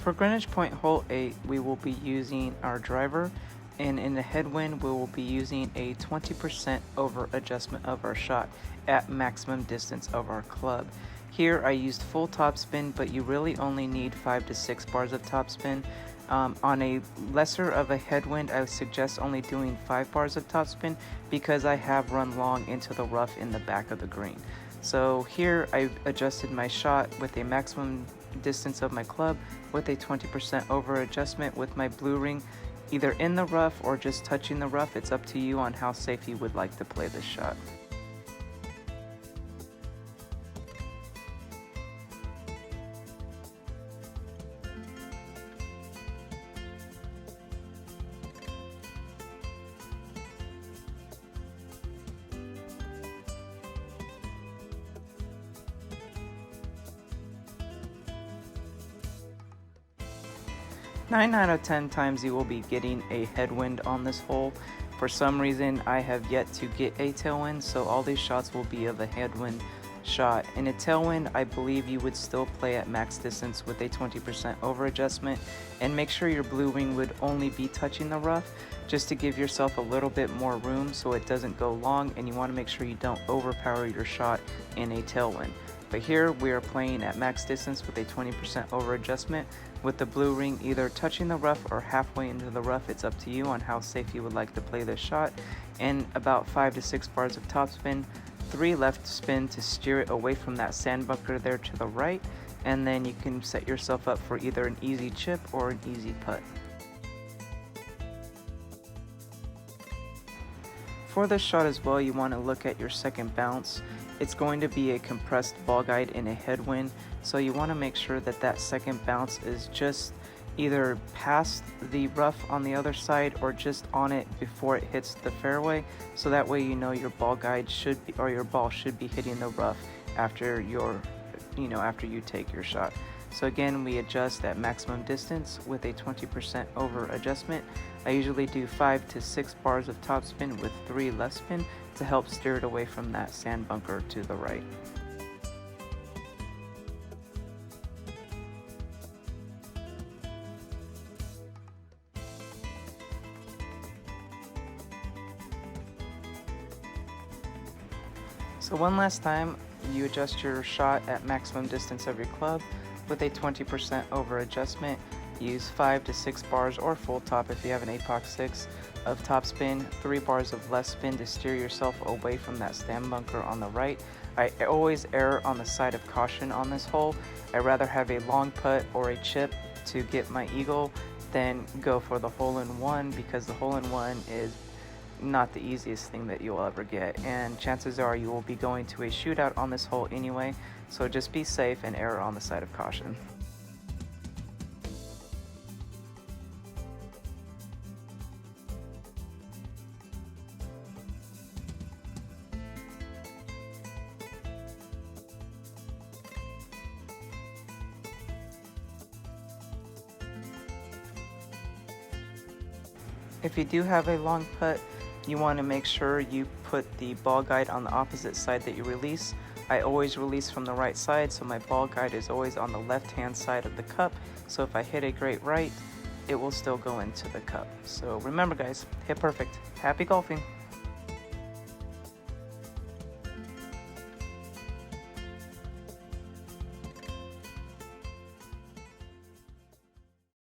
For Greenwich Point Hole 8, we will be using our driver, and in the headwind, we will be using a 20% over adjustment of our shot at maximum distance of our club. Here I used full topspin, but you really only need 5 to 6 bars of topspin. On a lesser of a headwind, I would suggest only doing 5 bars of topspin because I have run long into the rough in the back of the green. So here I adjusted my shot with a maximum distance of my club with a 20% over adjustment with my blue ring either in the rough or just touching the rough. It's up to you on how safe you would like to play this shot. Nine out of 10 times you will be getting a headwind on this hole. For some reason I have yet to get a tailwind, so all these shots will be of a headwind shot. In a tailwind, I believe you would still play at max distance with a 20% over adjustment, and make sure your blue ring would only be touching the rough just to give yourself a little bit more room so it doesn't go long, and you want to make sure you don't overpower your shot in a tailwind. But here we are playing at max distance with a 20% over adjustment with the blue ring either touching the rough or halfway into the rough. It's up to you on how safe you would like to play this shot. And about 5 to 6 bars of topspin, 3 left spin to steer it away from that sand bunker there to the right, and then you can set yourself up for either an easy chip or an easy putt. For this shot as well, you want to look at your second bounce. It's going to be a compressed ball guide in a headwind, so you want to make sure that that second bounce is just either past the rough on the other side or just on it before it hits the fairway, so that way you know your ball guide should be, or your ball should be hitting the rough after after you take your shot. So again, we adjust at maximum distance with a 20% over adjustment. I usually do 5 to 6 bars of topspin with 3 left spin to help steer it away from that sand bunker to the right. So one last time, you adjust your shot at maximum distance of your club with a 20% over adjustment. Use 5 to 6 bars or full top if you have an APOC 6 of top spin, 3 bars of left spin to steer yourself away from that sand bunker on the right. I always err on the side of caution on this hole. I'd rather have a long putt or a chip to get my eagle than go for the hole-in-one, because the hole-in-one is not the easiest thing that you'll ever get, and chances are you will be going to a shootout on this hole anyway, so just be safe and err on the side of caution. If you do have a long putt, you want to make sure you put the ball guide on the opposite side that you release. I always release from the right side, so my ball guide is always on the left-hand side of the cup. So if I hit a great right, it will still go into the cup. So remember guys, hit perfect. Happy golfing!